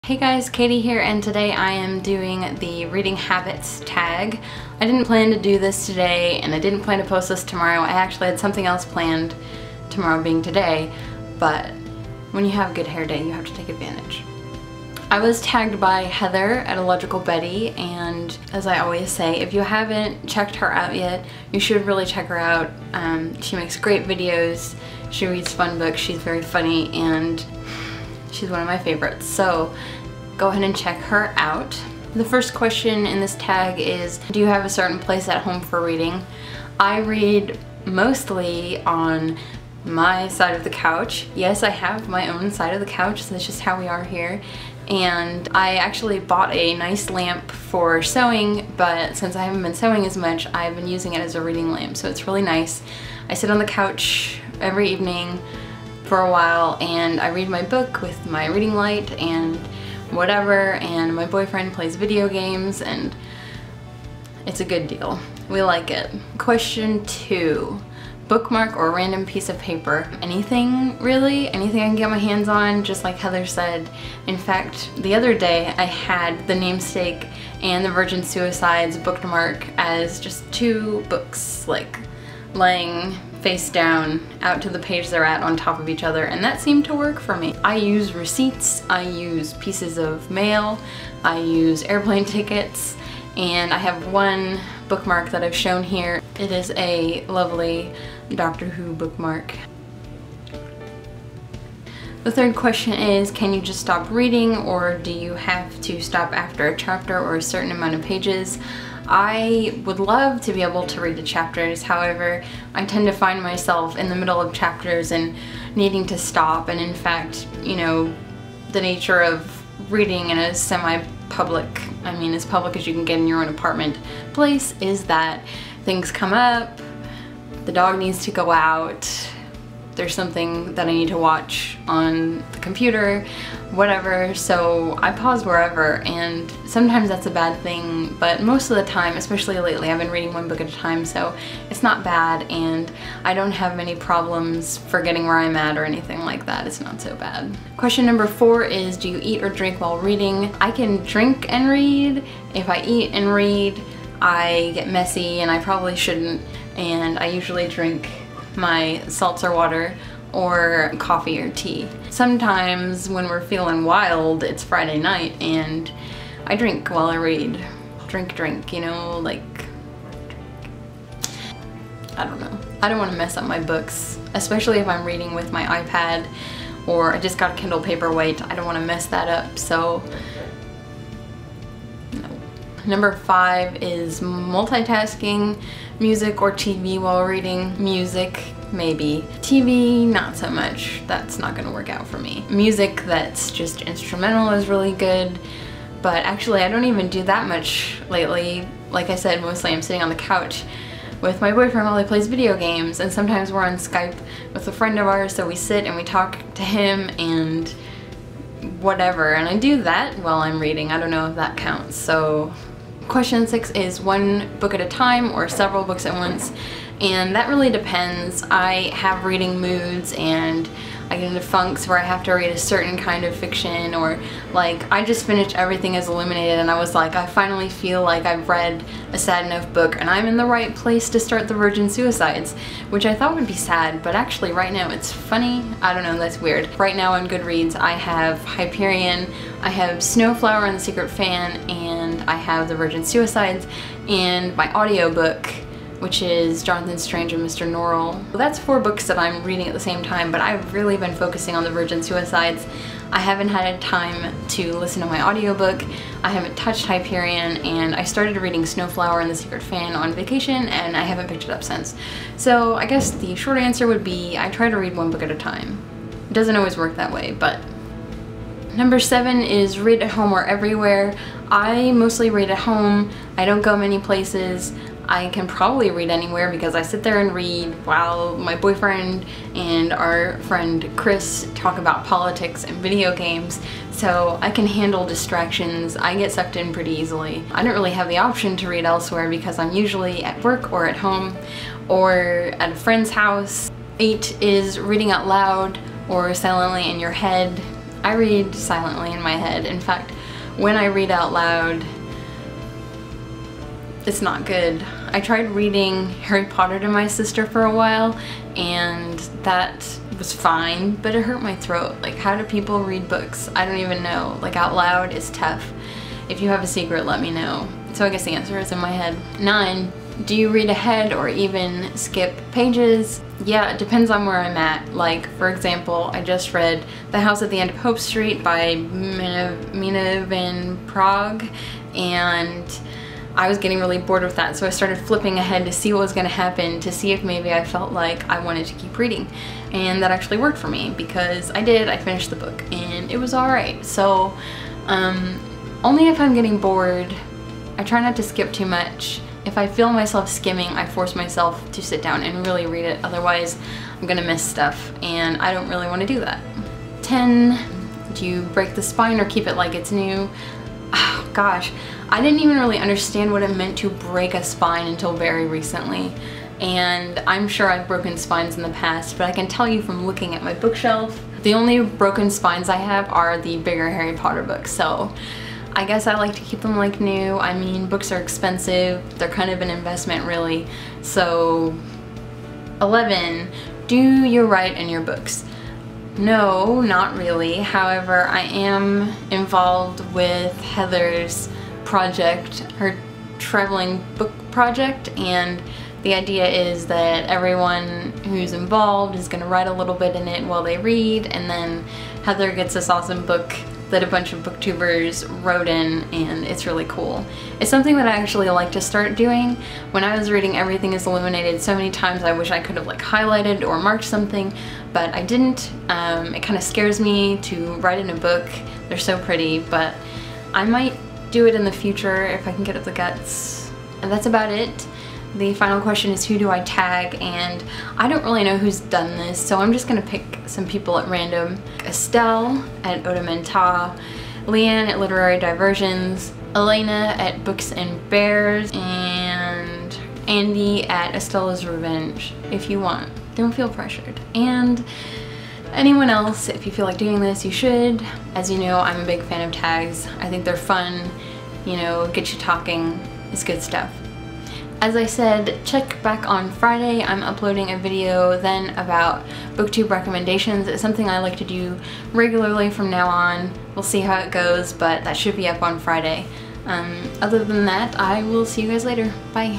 Hey guys, Katie here, and today I am doing the reading habits tag. I didn't plan to do this today, and I didn't plan to post this tomorrow. I actually had something else planned, tomorrow being today, but when you have a good hair day, you have to take advantage. I was tagged by Heather Illogical Betty, and as I always say, if you haven't checked her out yet, you should really check her out. She makes great videos, she reads fun books, she's very funny, and she's one of my favorites, so go ahead and check her out. The first question in this tag is, do you have a certain place at home for reading? I read mostly on my side of the couch. Yes, I have my own side of the couch, so that's just how we are here. And I actually bought a nice lamp for sewing, but since I haven't been sewing as much, I've been using it as a reading lamp, so it's really nice. I sit on the couch every evening for a while and I read my book with my reading light and whatever, and my boyfriend plays video games, and it's a good deal. We like it. Question 2. Bookmark or random piece of paper. Anything, really. Anything I can get my hands on, just like Heather said. In fact, the other day I had The Namesake and The Virgin Suicides bookmark as just two books, like laying face down out to the page they're at on top of each other, and that seemed to work for me. I use receipts, I use pieces of mail, I use airplane tickets, and I have one bookmark that I've shown here. It is a lovely Doctor Who bookmark. The third question is, can you just stop reading, or do you have to stop after a chapter or a certain amount of pages? I would love to be able to read the chapters, however, I tend to find myself in the middle of chapters and needing to stop, and in fact, you know, the nature of reading in a semi-public, I mean as public as you can get in your own apartment place, is that things come up, the dog needs to go out, there's something that I need to watch on the computer, whatever, so I pause wherever, and sometimes that's a bad thing, but most of the time, especially lately, I've been reading one book at a time, so it's not bad, and I don't have many problems forgetting where I'm at or anything like that. It's not so bad. Question number 4 is, do you eat or drink while reading? I can drink and read. If I eat and read, I get messy, and I probably shouldn't, and I usually drink my seltzer water or coffee or tea. Sometimes when we're feeling wild, it's Friday night and I drink while I read. Drink, you know, like, I don't know. I don't want to mess up my books, especially if I'm reading with my iPad or I just got a Kindle Paperweight. I don't want to mess that up, so no. Number 5 is multitasking, music or TV while reading. Music, maybe. TV, not so much. That's not gonna work out for me. Music that's just instrumental is really good, but actually I don't even do that much lately. Like I said, mostly I'm sitting on the couch with my boyfriend while he plays video games, and sometimes we're on Skype with a friend of ours, so we sit and we talk to him and whatever, and I do that while I'm reading. I don't know if that counts. So question 6 is one book at a time or several books at once, and that really depends. I have reading moods and I get into funks where I have to read a certain kind of fiction, or like I just finished Everything Is Illuminated and I was like, I finally feel like I've read a sad enough book and I'm in the right place to start The Virgin Suicides, which I thought would be sad, but actually right now it's funny. I don't know, that's weird. Right now on Goodreads I have Hyperion, I have Snowflower and the Secret Fan, and I have The Virgin Suicides, and my audiobook, which is Jonathan Strange and Mr. Norrell. Well, that's 4 books that I'm reading at the same time, but I've really been focusing on The Virgin Suicides. I haven't had time to listen to my audiobook, I haven't touched Hyperion, and I started reading Snowflower and the Secret Fan on vacation, and I haven't picked it up since. So I guess the short answer would be I try to read one book at a time. It doesn't always work that way, but. Number 7 is read at home or everywhere. I mostly read at home. I don't go many places. I can probably read anywhere because I sit there and read while my boyfriend and our friend Chris talk about politics and video games, so I can handle distractions. I get sucked in pretty easily. I don't really have the option to read elsewhere because I'm usually at work or at home or at a friend's house. 8 is reading out loud or silently in your head. I read silently in my head. In fact, when I read out loud, it's not good. I tried reading Harry Potter to my sister for a while, and that was fine, but it hurt my throat. Like, how do people read books? I don't even know. Like, out loud is tough. If you have a secret, let me know. So I guess the answer is in my head. 9. Do you read ahead or even skip pages? Yeah, it depends on where I'm at. Like, for example, I just read The House at the End of Hope Street by Mina van Praag, and I was getting really bored with that, so I started flipping ahead to see what was going to happen, to see if maybe I felt like I wanted to keep reading. And that actually worked for me, because I did. I finished the book and it was alright. So only if I'm getting bored. I try not to skip too much. If I feel myself skimming, I force myself to sit down and really read it. Otherwise, I'm gonna miss stuff, and I don't really want to do that. 10. Do you break the spine or keep it like it's new? Oh, gosh, I didn't even really understand what it meant to break a spine until very recently. And I'm sure I've broken spines in the past, but I can tell you from looking at my bookshelf, the only broken spines I have are the bigger Harry Potter books. So I guess I like to keep them like new. I mean, books are expensive. They're kind of an investment, really. So 11. Do you write in your books? No, not really. However, I am involved with Heather's project, her traveling book project, and the idea is that everyone who's involved is going to write a little bit in it while they read, and then Heather gets this awesome book that a bunch of booktubers wrote in, and it's really cool. It's something that I actually like to start doing. When I was reading Everything is Illuminated so many times, I wish I could have like highlighted or marked something, but I didn't. It kind of scares me to write in a book. They're so pretty, but I might do it in the future if I can get up the guts. And that's about it. The final question is, who do I tag? And I don't really know who's done this, so I'm just gonna pick some people at random. Estelle at Odamenta, Leanne at Literary Diversions, Elena at Books and Bears, and Andy at Estella's Revenge. If you want, don't feel pressured. And anyone else, if you feel like doing this, you should. As you know, I'm a big fan of tags. I think they're fun, you know, get you talking. It's good stuff. As I said, check back on Friday. I'm uploading a video then about booktube recommendations. It's something I like to do regularly from now on. We'll see how it goes, but that should be up on Friday. Other than that, I will see you guys later. Bye.